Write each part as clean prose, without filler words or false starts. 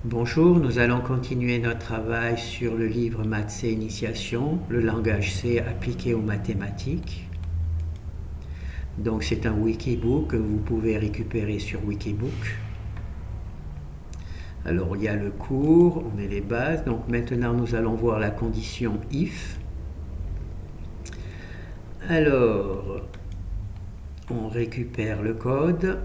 Bonjour, nous allons continuer notre travail sur le livre Maths C Initiation, le langage C appliqué aux mathématiques. Donc c'est un Wikibook que vous pouvez récupérer sur Wikibook. Alors il y a le cours, on met les bases. Donc maintenant nous allons voir la condition if. Alors on récupère le code.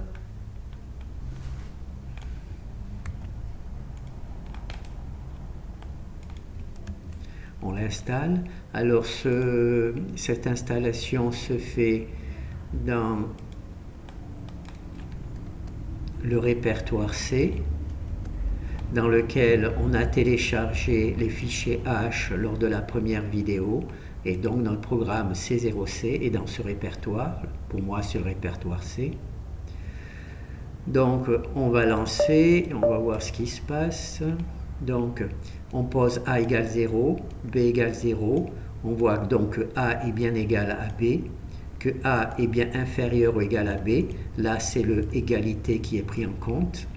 On l'installe. Alors cette installation se fait dans le répertoire C, dans lequel on a téléchargé les fichiers H lors de la première vidéo, et donc notre programme C0C est dans ce répertoire. Pour moi c'est le répertoire C. Donc on va lancer, on va voir ce qui se passe. Donc on pose A égale 0, B égale 0, on voit donc que A est bien égal à B, que A est bien inférieur ou égal à B, là c'est le égalité qui est pris en compte,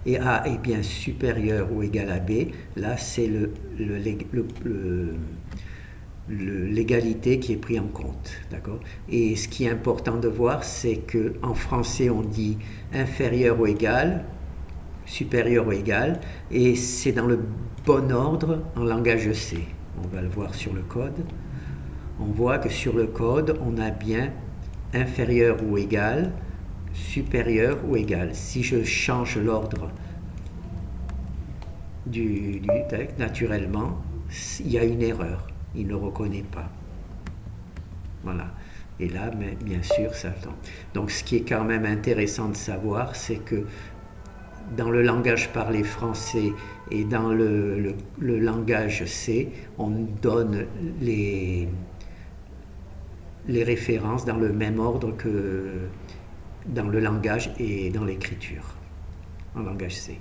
et A est bien supérieur ou égal à B, là c'est l'égalité qui est pris en compte, d'accord. Et ce qui est important de voir, c'est que en français on dit inférieur ou égal, supérieur ou égal, et c'est dans le bon ordre en langage C. On va le voir sur le code. On voit que sur le code, on a bien inférieur ou égal, supérieur ou égal. Si je change l'ordre du texte, naturellement, il y a une erreur. Il ne reconnaît pas. Voilà. Et là, mais bien sûr, ça tombe. Donc, ce qui est quand même intéressant de savoir, c'est que dans le langage parlé français et dans le langage C, on donne les références dans le même ordre que dans le langage et dans l'écriture, en langage C.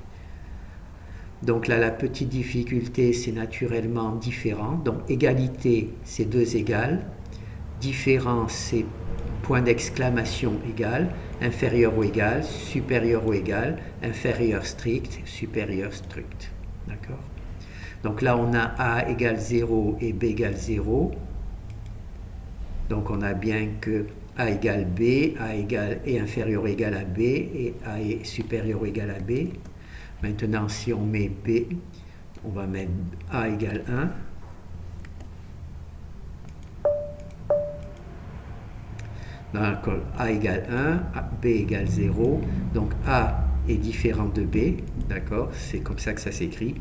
Donc là, la petite difficulté, c'est naturellement différent. Donc égalité, c'est 2 égales. Différent, c'est point d'exclamation égal, inférieur ou égal, supérieur ou égal, inférieur strict, supérieur strict. D'accord? Donc là, on a A égale 0 et B égale 0. Donc on a bien que A égale B, A est inférieur ou égal à B, et A est supérieur ou égal à B. Maintenant, si on met B, on va mettre A égale 1. Dans le col A égale 1, B égale 0, donc A est différent de B, d'accord, c'est comme ça que ça s'écrit.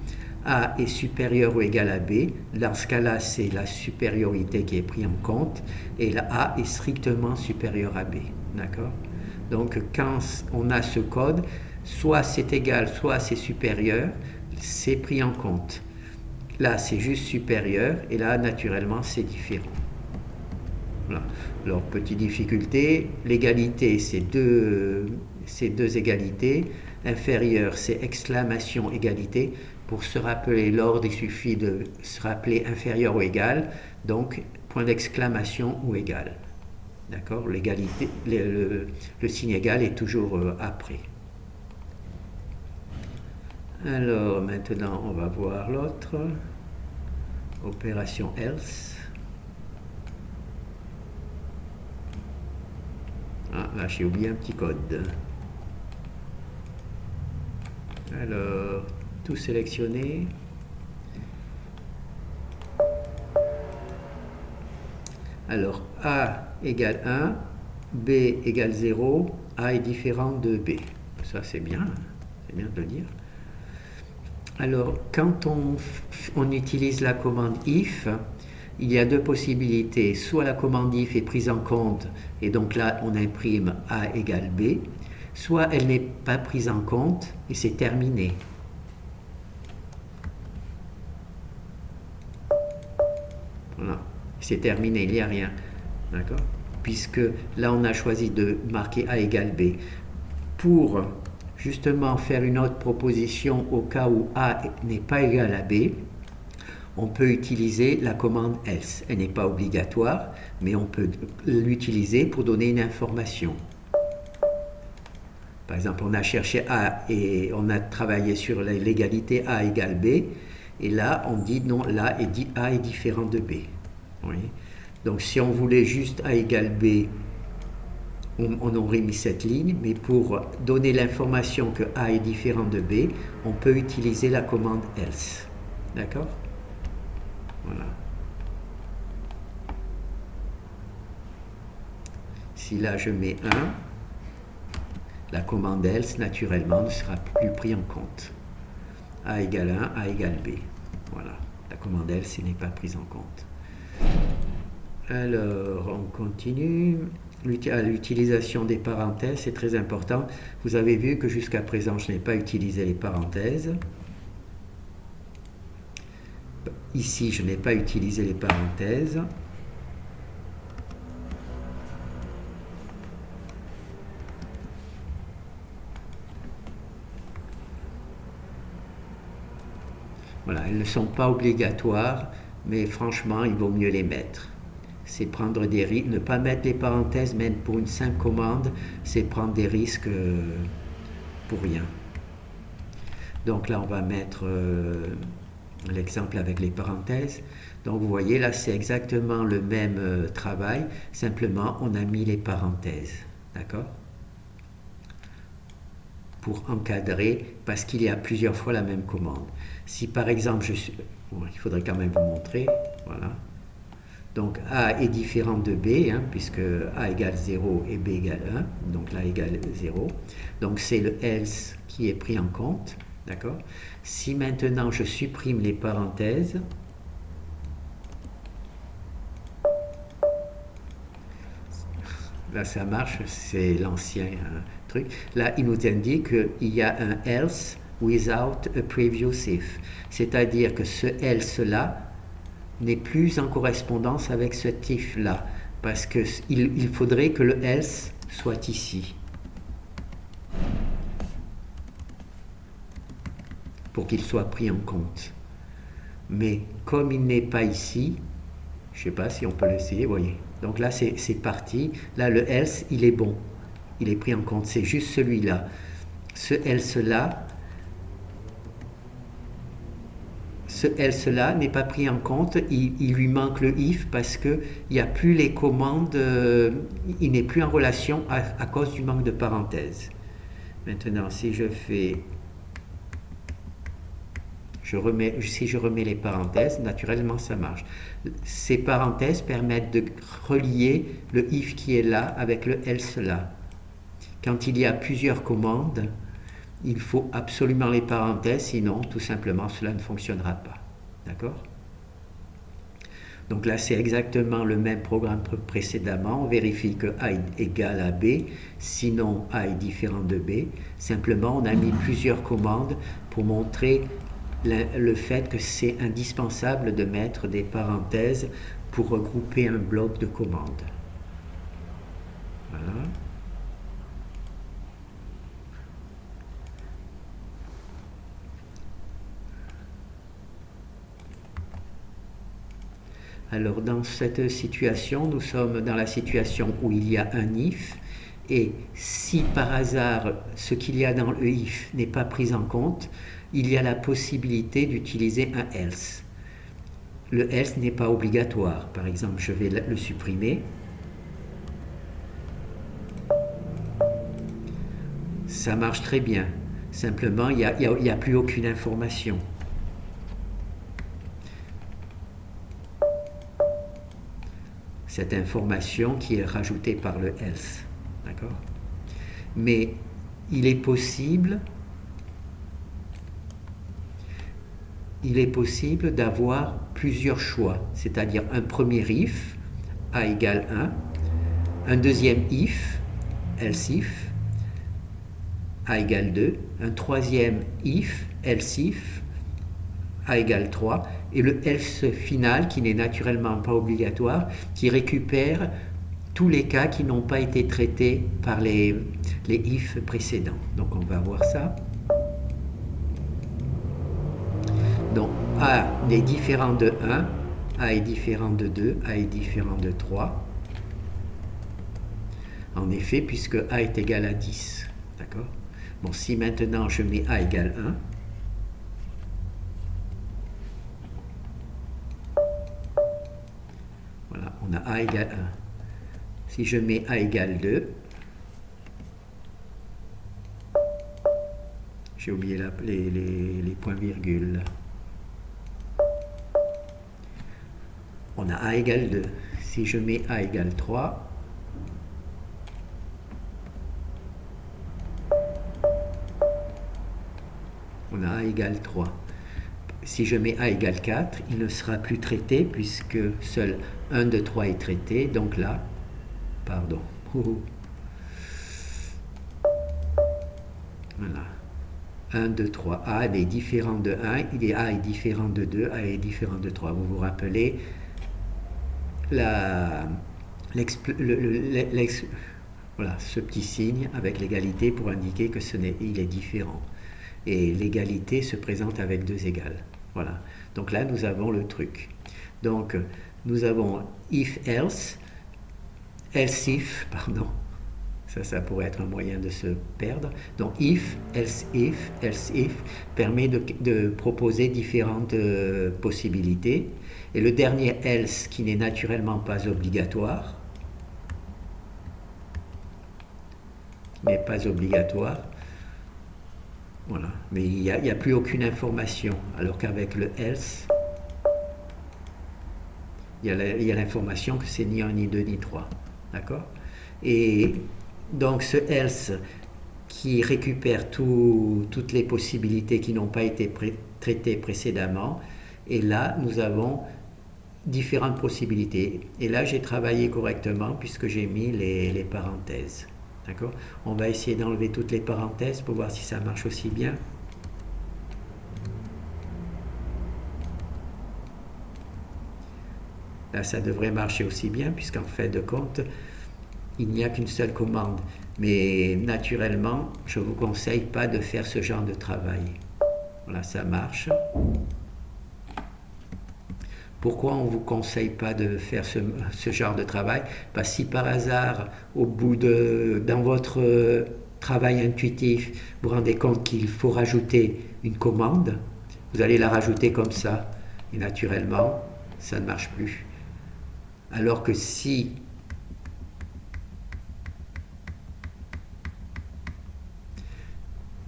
A est supérieur ou égal à B, dans ce cas-là c'est la supériorité qui est prise en compte, et la A est strictement supérieur à B, d'accord. Donc quand on a ce code, soit c'est égal, soit c'est supérieur, c'est pris en compte. Là c'est juste supérieur, et là naturellement c'est différent. Voilà. Alors, petite difficulté, l'égalité, c'est deux égalités. Inférieur, c'est exclamation égalité. Pour se rappeler l'ordre, il suffit de se rappeler inférieur ou égal, donc point d'exclamation ou égal. D'accord? L'égalité, le signe égal est toujours après. Alors, maintenant, on va voir l'autre. Opération else. Ah, là j'ai oublié un petit code. Alors, tout sélectionner. Alors, A égale 1, B égale 0, A est différent de B. Ça c'est bien de le dire. Alors, quand on utilise la commande if, il y a 2 possibilités. Soit la commande if est prise en compte, et donc là on imprime A égale B, soit elle n'est pas prise en compte et c'est terminé. Voilà, c'est terminé, il n'y a rien. D'accord? Puisque là on a choisi de marquer A égale B. Pour justement faire une autre proposition au cas où A n'est pas égal à B, on peut utiliser la commande else. Elle n'est pas obligatoire, mais on peut l'utiliser pour donner une information. Par exemple, on a cherché A et on a travaillé sur l'égalité A égale B. Et là, on dit non, là, A est différent de B. Oui. Donc, si on voulait juste A égale B, on aurait mis cette ligne, mais pour donner l'information que A est différent de B, on peut utiliser la commande else. D'accord? Voilà. Si là je mets 1, la commande else, naturellement, ne sera plus prise en compte. A égale 1, A égale B. Voilà. La commande else n'est pas prise en compte. Alors, on continue. L'utilisation des parenthèses, c'est très important. Vous avez vu que jusqu'à présent, je n'ai pas utilisé les parenthèses. Ici, je n'ai pas utilisé les parenthèses. Voilà, elles ne sont pas obligatoires, mais franchement, il vaut mieux les mettre. C'est prendre des risques. Ne pas mettre les parenthèses, même pour une simple commande, c'est prendre des risques pour rien. Donc là, on va mettre l'exemple avec les parenthèses. Donc vous voyez, là, c'est exactement le même travail, simplement, on a mis les parenthèses. D'accord? Pour encadrer, parce qu'il y a plusieurs fois la même commande. Si par exemple, il faudrait quand même vous montrer, voilà. Donc A est différent de B, hein, puisque A égale 0 et B égale 1, donc là égale 0. Donc c'est le else qui est pris en compte, d'accord? Si maintenant je supprime les parenthèses, là ça marche, c'est l'ancien truc. Là il nous indique qu'il y a un else without a previous if, c'est-à-dire que ce else là n'est plus en correspondance avec ce if là, parce qu'il faudrait que le else soit ici pour qu'il soit pris en compte. Mais comme il n'est pas ici, je ne sais pas si on peut l'essayer, vous voyez. Donc là c'est parti, là le else il est bon, il est pris en compte, c'est juste celui-là. Ce else là n'est pas pris en compte, il lui manque le if parce qu'il n'y a plus les commandes, il n'est plus en relation à cause du manque de parenthèses. Maintenant, si je fais, si je remets les parenthèses, naturellement ça marche. Ces parenthèses permettent de relier le if qui est là avec le else là. Quand il y a plusieurs commandes, il faut absolument les parenthèses, sinon tout simplement cela ne fonctionnera pas. D'accord? Donc là c'est exactement le même programme précédemment. On vérifie que A est égal à B, sinon A est différent de B. Simplement on a mis plusieurs commandes pour montrer le fait que c'est indispensable de mettre des parenthèses pour regrouper un bloc de commandes. Voilà. Alors dans cette situation, nous sommes dans la situation où il y a un if, et si par hasard ce qu'il y a dans le if n'est pas pris en compte, il y a la possibilité d'utiliser un else. Le else n'est pas obligatoire. Par exemple, je vais le supprimer. Ça marche très bien. Simplement, il n'y a plus aucune information. Cette information qui est rajoutée par le else. D'accord? Mais il est possible d'avoir plusieurs choix, c'est-à-dire un premier if, A égale 1, un deuxième if, else if, A égale 2, un troisième if, else if, A égale 3, et le else final qui n'est naturellement pas obligatoire, qui récupère tous les cas qui n'ont pas été traités par les if précédents. Donc on va voir ça. Donc A est différent de 1, A est différent de 2, A est différent de 3. En effet, puisque A est égal à 10. D'accord ? Bon, si maintenant je mets a égale 1, voilà, on a a égale 1. Si je mets a égale 2, j'ai oublié les points-virgules. On a a égale 2. Si je mets a égale 3, on a a égale 3. Si je mets a égale 4, il ne sera plus traité puisque seul 1 de 3 est traité. Donc là, pardon. Voilà. 1, 2, 3. A est différent de 1, A est différent de 2, A est différent de 3. Vous vous rappelez voilà, ce petit signe avec l'égalité pour indiquer que il est différent. Et l'égalité se présente avec 2 égales. Voilà. Donc là, nous avons le truc. Donc, nous avons if, else, else if, pardon. Ça pourrait être un moyen de se perdre. Donc, if permet de proposer différentes possibilités. Et le dernier else, qui n'est naturellement pas obligatoire, voilà. Mais il n'y a plus aucune information. Alors qu'avec le else, il y a l'information que c'est ni 1, ni 2, ni 3. D'accord? Et donc ce else qui récupère toutes les possibilités qui n'ont pas été traitées précédemment, et là nous avons différentes possibilités. Et là j'ai travaillé correctement puisque j'ai mis les parenthèses. D'accord? On va essayer d'enlever toutes les parenthèses pour voir si ça marche aussi bien. Là, ça devrait marcher aussi bien, puisqu'en fait de compte, il n'y a qu'une seule commande. Mais naturellement, je ne vous conseille pas de faire ce genre de travail. Voilà, ça marche. Pourquoi on ne vous conseille pas de faire ce genre de travail? Parce que si par hasard, dans votre travail intuitif, vous vous rendez compte qu'il faut rajouter une commande, vous allez la rajouter comme ça. Et naturellement, ça ne marche plus. Alors que si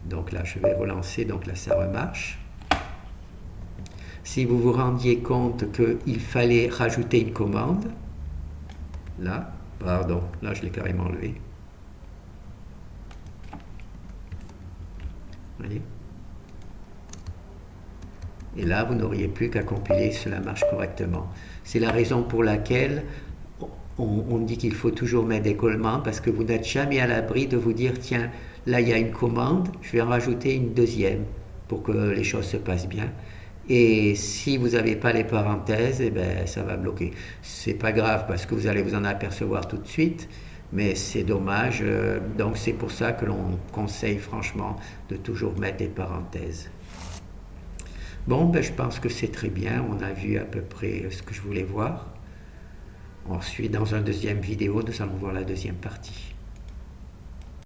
donc là je vais relancer, donc là ça remarche. Si vous vous rendiez compte qu'il fallait rajouter une commande, là, pardon, là je l'ai carrément enlevé. Vous voyez? Et là, vous n'auriez plus qu'à compiler, cela marche correctement. C'est la raison pour laquelle on dit qu'il faut toujours mettre des collements, parce que vous n'êtes jamais à l'abri de vous dire, tiens, là il y a une commande, je vais en rajouter une deuxième pour que les choses se passent bien. Et si vous n'avez pas les parenthèses, eh ben, ça va bloquer. C'est pas grave parce que vous allez vous en apercevoir tout de suite, mais c'est dommage. Donc c'est pour ça que l'on conseille franchement de toujours mettre des parenthèses. Bon, ben, je pense que c'est très bien. On a vu à peu près ce que je voulais voir. Ensuite, dans une deuxième vidéo, nous allons voir la deuxième partie.